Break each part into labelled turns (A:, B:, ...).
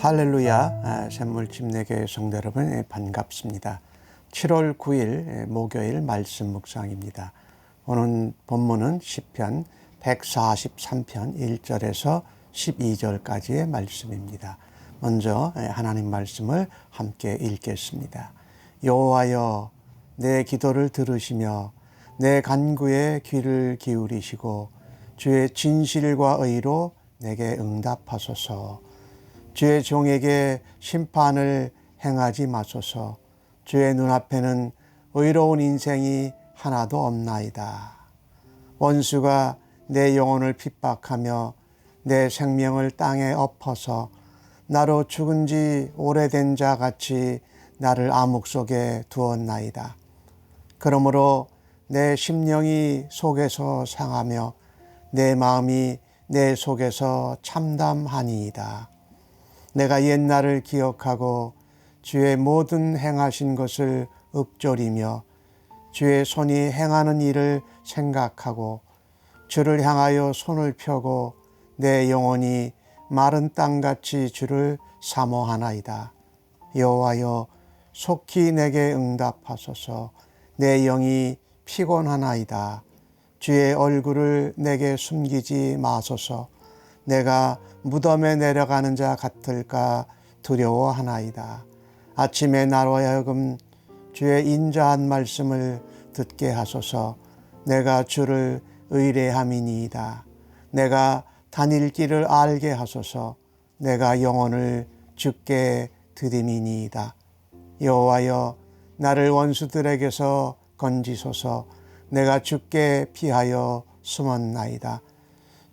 A: 할렐루야. 샘물집내교회 성도 여러분 반갑습니다. 7월 9일 목요일 말씀 묵상입니다. 오늘 본문은 시편 143편 1절에서 12절까지의 말씀입니다. 먼저 하나님 말씀을 함께 읽겠습니다. 여호와여, 내 기도를 들으시며 내 간구에 귀를 기울이시고 주의 진실과 의로 내게 응답하소서. 주의 종에게 심판을 행하지 마소서. 주의 눈앞에는 의로운 인생이 하나도 없나이다. 원수가 내 영혼을 핍박하며 내 생명을 땅에 엎어서 나로 죽은 지 오래된 자 같이 나를 암흑 속에 두었나이다. 그러므로 내 심령이 속에서 상하며 내 마음이 내 속에서 참담하니이다. 내가 옛날을 기억하고 주의 모든 행하신 것을 읊조리며 주의 손이 행하는 일을 생각하고 주를 향하여 손을 펴고 내 영혼이 마른 땅같이 주를 사모하나이다. 여호와여, 속히 내게 응답하소서. 내 영이 피곤하나이다. 주의 얼굴을 내게 숨기지 마소서. 내가 무덤에 내려가는 자 같을까 두려워하나이다. 아침에 나로 하여금 주의 인자한 말씀을 듣게 하소서. 내가 주를 의뢰함이니이다. 내가 다닐 길을 알게 하소서. 내가 영혼을 주께 드림이니이다. 여호와여, 나를 원수들에게서 건지소서. 내가 주께 피하여 숨었나이다.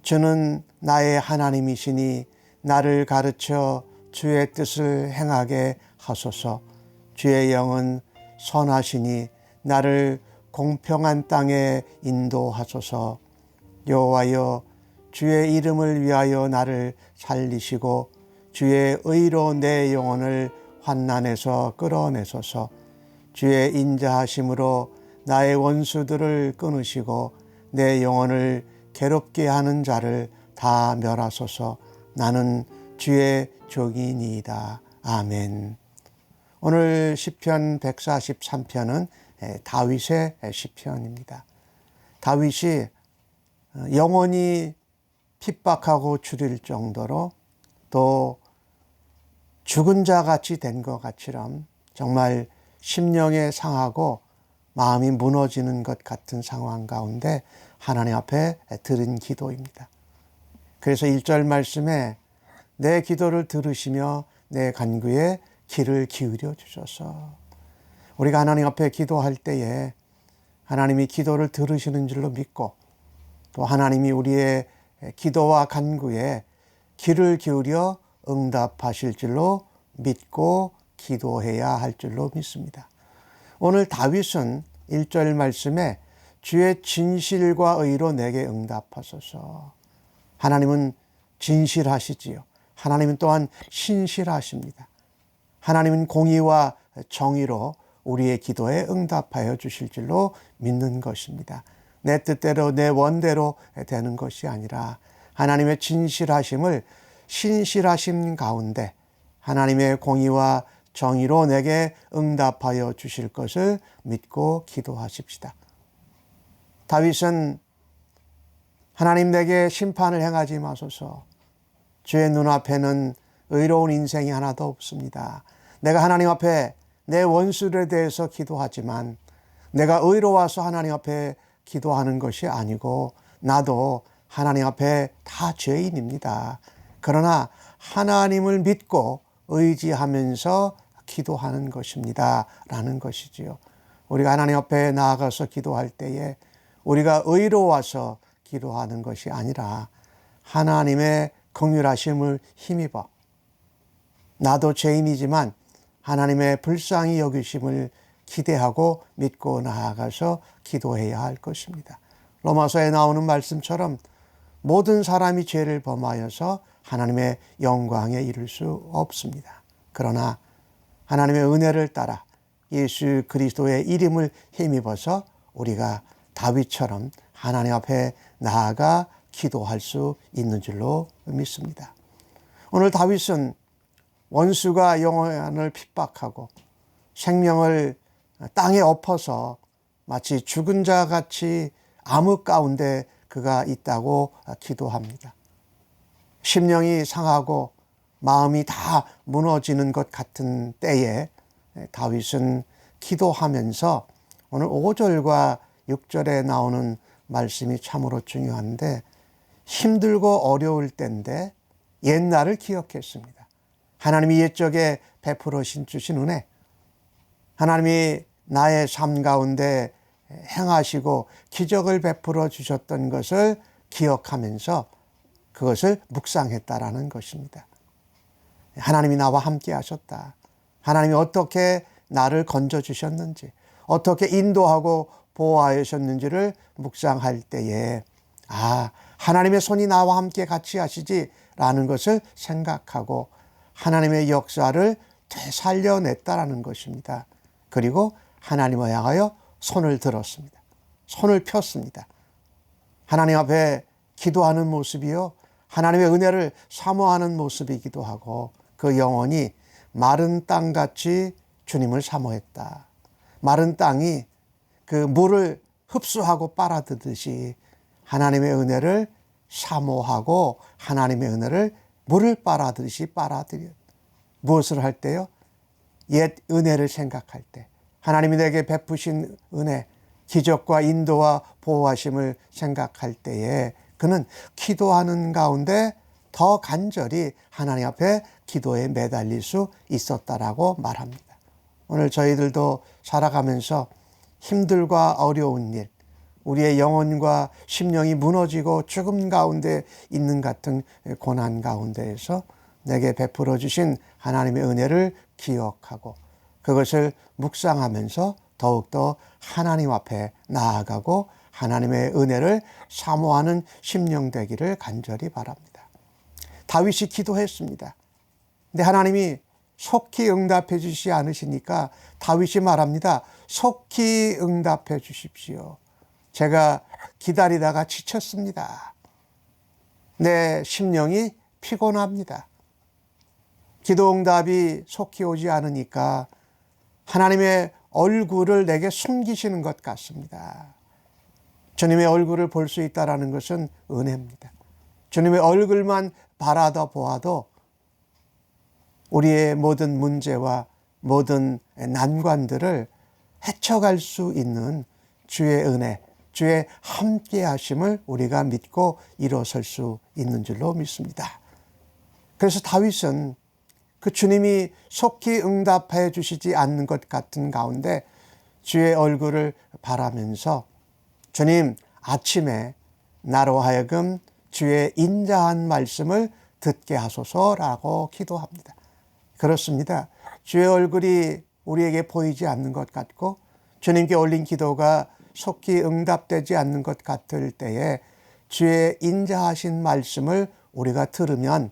A: 주는 나의 하나님이시니 나를 가르쳐 주의 뜻을 행하게 하소서. 주의 영은 선하시니 나를 공평한 땅에 인도하소서. 여호와여, 주의 이름을 위하여 나를 살리시고 주의 의로 내 영혼을 환난에서 끌어내소서. 주의 인자하심으로 나의 원수들을 끊으시고 내 영혼을 괴롭게 하는 자를 다 멸하소서. 나는 주의 종이니이다. 아멘. 오늘 시편 143편은 다윗의 시편입니다. 다윗이 영원히 핍박하고 줄일 정도로 또 죽은 자 같이 된 것 같이럼 정말 심령에 상하고 마음이 무너지는 것 같은 상황 가운데 하나님 앞에 드린 기도입니다. 그래서 1절 말씀에 내 기도를 들으시며 내 간구에 귀를 기울여 주셔서, 우리가 하나님 앞에 기도할 때에 하나님이 기도를 들으시는 줄로 믿고 또 하나님이 우리의 기도와 간구에 귀를 기울여 응답하실 줄로 믿고 기도해야 할 줄로 믿습니다. 오늘 다윗은 1절 말씀에 주의 진실과 의로 내게 응답하소서. 하나님은 진실하시지요. 하나님은 또한 신실하십니다. 하나님은 공의와 정의로 우리의 기도에 응답하여 주실 줄로 믿는 것입니다. 내 뜻대로 내 원대로 되는 것이 아니라 하나님의 진실하심을 신실하심 가운데 하나님의 공의와 정의로 내게 응답하여 주실 것을 믿고 기도하십시다. 다윗은 하나님 내게 심판을 행하지 마소서. 주의 눈앞에는 의로운 인생이 하나도 없습니다. 내가 하나님 앞에 내 원수들에 대해서 기도하지만 내가 의로워서 하나님 앞에 기도하는 것이 아니고 나도 하나님 앞에 다 죄인입니다. 그러나 하나님을 믿고 의지하면서 기도하는 것입니다. 라는 것이지요. 우리가 하나님 앞에 나아가서 기도할 때에 우리가 의로워서 기도하는 것이 아니라 하나님의 긍휼하심을 힘입어 나도 죄인이지만 하나님의 불쌍히 여기심을 기대하고 믿고 나아가서 기도해야 할 것입니다. 로마서에 나오는 말씀처럼 모든 사람이 죄를 범하여서 하나님의 영광에 이를 수 없습니다. 그러나 하나님의 은혜를 따라 예수 그리스도의 이름을 힘입어서 우리가 다윗처럼 하나님 앞에 나아가 기도할 수 있는 줄로 믿습니다. 오늘 다윗은 원수가 영혼을 핍박하고 생명을 땅에 엎어서 마치 죽은 자 같이 암흑 가운데 그가 있다고 기도합니다. 심령이 상하고 마음이 다 무너지는 것 같은 때에 다윗은 기도하면서 오늘 5절과 6절에 나오는 말씀이 참으로 중요한데, 힘들고 어려울 때인데 옛날을 기억했습니다. 하나님이 옛적에 베풀어 주신 은혜, 하나님이 나의 삶 가운데 행하시고 기적을 베풀어 주셨던 것을 기억하면서 그것을 묵상했다라는 것입니다. 하나님이 나와 함께 하셨다. 하나님이 어떻게 나를 건져주셨는지, 어떻게 인도하고 보호하셨는지를 묵상할 때에 하나님의 손이 나와 함께 같이 하시지라는 것을 생각하고 하나님의 역사를 되살려냈다라는 것입니다. 그리고 하나님을 향하여 손을 들었습니다. 손을 폈습니다. 하나님 앞에 기도하는 모습이요, 하나님의 은혜를 사모하는 모습이기도 하고, 그 영혼이 마른 땅같이 주님을 사모했다. 마른 땅이 그 물을 흡수하고 빨아들듯이 하나님의 은혜를 사모하고 하나님의 은혜를 물을 빨아들이시 빨아들여. 무엇을 할 때요? 옛 은혜를 생각할 때, 하나님이 내게 베푸신 은혜, 기적과 인도와 보호하심을 생각할 때에 그는 기도하는 가운데 더 간절히 하나님 앞에 기도에 매달릴 수 있었다라고 말합니다. 오늘 저희들도 살아가면서 힘들과 어려운 일, 우리의 영혼과 심령이 무너지고 죽음 가운데 있는 같은 고난 가운데에서 내게 베풀어 주신 하나님의 은혜를 기억하고 그것을 묵상하면서 더욱더 하나님 앞에 나아가고 하나님의 은혜를 사모하는 심령 되기를 간절히 바랍니다. 다윗이 기도했습니다. 근데 하나님이 속히 응답해 주시지 않으시니까 다윗이 말합니다. 속히 응답해 주십시오. 제가 기다리다가 지쳤습니다. 내 심령이 피곤합니다. 기도 응답이 속히 오지 않으니까 하나님의 얼굴을 내게 숨기시는 것 같습니다. 주님의 얼굴을 볼 수 있다는 것은 은혜입니다. 주님의 얼굴만 바라다 보아도 우리의 모든 문제와 모든 난관들을 헤쳐갈 수 있는 주의 은혜, 주의 함께 하심을 우리가 믿고 일어설 수 있는 줄로 믿습니다. 그래서 다윗은 그 주님이 속히 응답해 주시지 않는 것 같은 가운데 주의 얼굴을 바라면서 주님, 아침에 나로 하여금 주의 인자한 말씀을 듣게 하소서라고 기도합니다. 그렇습니다. 주의 얼굴이 우리에게 보이지 않는 것 같고 주님께 올린 기도가 속히 응답되지 않는 것 같을 때에 주의 인자하신 말씀을 우리가 들으면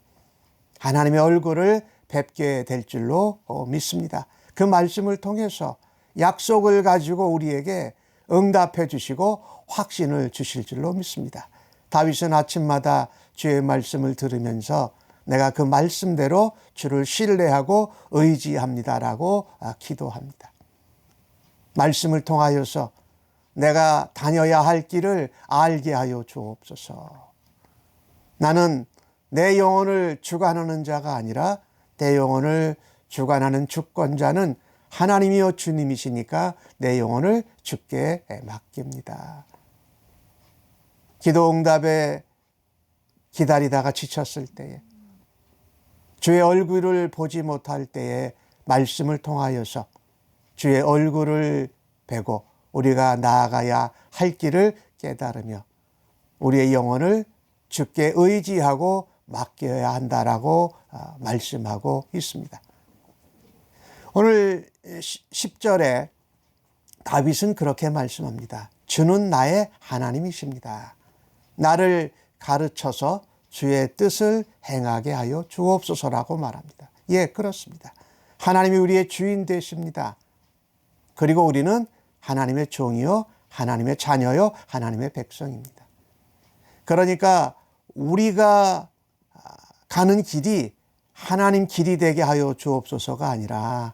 A: 하나님의 얼굴을 뵙게 될 줄로 믿습니다. 그 말씀을 통해서 약속을 가지고 우리에게 응답해 주시고 확신을 주실 줄로 믿습니다. 다윗은 아침마다 주의 말씀을 들으면서 내가 그 말씀대로 주를 신뢰하고 의지합니다라고 기도합니다. 말씀을 통하여서 내가 다녀야 할 길을 알게 하여 주옵소서. 나는 내 영혼을 주관하는 자가 아니라 내 영혼을 주관하는 주권자는 하나님이요 주님이시니까 내 영혼을 주께 맡깁니다. 기도 응답에 기다리다가 지쳤을 때에, 주의 얼굴을 보지 못할 때에 말씀을 통하여서 주의 얼굴을 뵈고 우리가 나아가야 할 길을 깨달으며 우리의 영혼을 주께 의지하고 맡겨야 한다라고 말씀하고 있습니다. 오늘 10절에 다윗은 그렇게 말씀합니다. 주는 나의 하나님이십니다. 나를 가르쳐서 주의 뜻을 행하게 하여 주옵소서라고 말합니다. 예, 그렇습니다. 하나님이 우리의 주인 되십니다. 그리고 우리는 하나님의 종이요, 하나님의 자녀요, 하나님의 백성입니다. 그러니까 우리가 가는 길이 하나님 길이 되게 하여 주옵소서가 아니라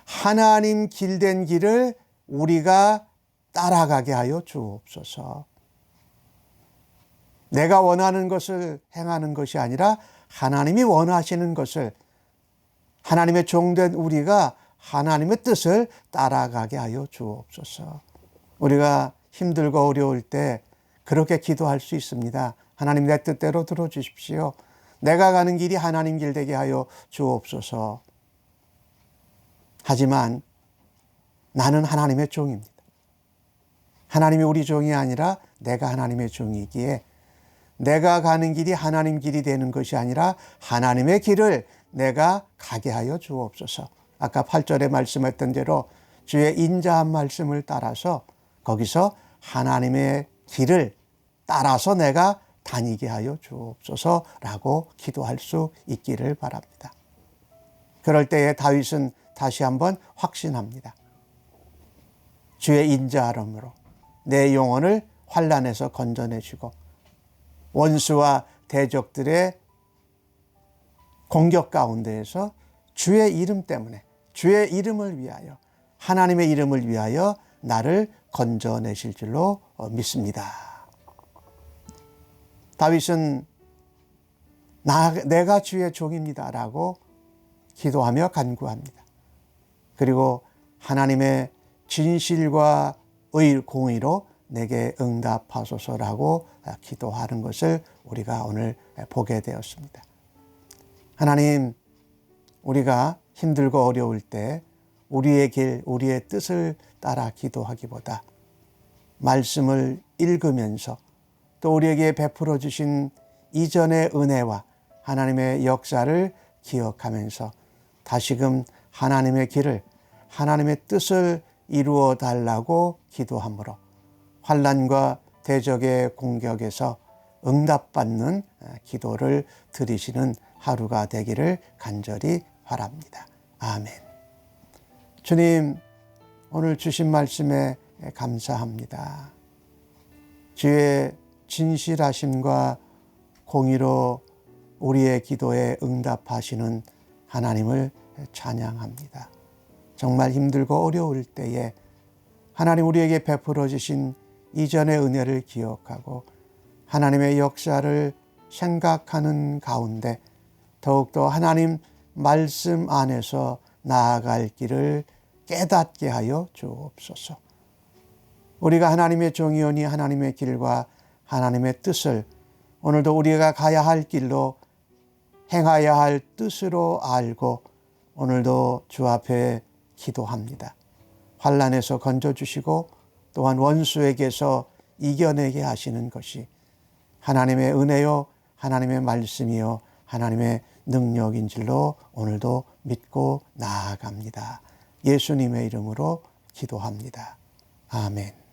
A: 하나님 길된 길을 우리가 따라가게 하여 주옵소서. 내가 원하는 것을 행하는 것이 아니라 하나님이 원하시는 것을, 하나님의 종된 우리가 하나님의 뜻을 따라가게 하여 주옵소서. 우리가 힘들고 어려울 때 그렇게 기도할 수 있습니다. 하나님, 내 뜻대로 들어주십시오. 내가 가는 길이 하나님 길 되게 하여 주옵소서. 하지만 나는 하나님의 종입니다. 하나님이 우리 종이 아니라 내가 하나님의 종이기에 내가 가는 길이 하나님 길이 되는 것이 아니라 하나님의 길을 내가 가게 하여 주옵소서. 아까 8절에 말씀했던 대로 주의 인자한 말씀을 따라서 거기서 하나님의 길을 따라서 내가 다니게 하여 주옵소서라고 기도할 수 있기를 바랍니다. 그럴 때에 다윗은 다시 한번 확신합니다. 주의 인자함으로 내 영혼을 환난에서 건져내시고 원수와 대적들의 공격 가운데에서 주의 이름 때문에, 주의 이름을 위하여, 하나님의 이름을 위하여 나를 건져내실 줄로 믿습니다. 다윗은 내가 주의 종입니다 라고 기도하며 간구합니다. 그리고 하나님의 진실과 공의로 내게 응답하소서라고 기도하는 것을 우리가 오늘 보게 되었습니다. 하나님, 우리가 힘들고 어려울 때 우리의 길, 우리의 뜻을 따라 기도하기보다 말씀을 읽으면서 또 우리에게 베풀어 주신 이전의 은혜와 하나님의 역사를 기억하면서 다시금 하나님의 길을, 하나님의 뜻을 이루어 달라고 기도함으로 환난과 대적의 공격에서 응답받는 기도를 드리시는 하루가 되기를 간절히 바랍니다. 아멘. 주님, 오늘 주신 말씀에 감사합니다. 주의 진실하심과 공의로 우리의 기도에 응답하시는 하나님을 찬양합니다. 정말 힘들고 어려울 때에 하나님 우리에게 베풀어 주신 이전의 은혜를 기억하고 하나님의 역사를 생각하는 가운데 더욱더 하나님 말씀 안에서 나아갈 길을 깨닫게 하여 주옵소서. 우리가 하나님의 종이오니 하나님의 길과 하나님의 뜻을 오늘도 우리가 가야 할 길로 행하야 할 뜻으로 알고 오늘도 주 앞에 기도합니다. 환난에서 건져주시고 또한 원수에게서 이겨내게 하시는 것이 하나님의 은혜요, 하나님의 말씀이요, 하나님의 능력인 줄로 오늘도 믿고 나아갑니다. 예수님의 이름으로 기도합니다. 아멘.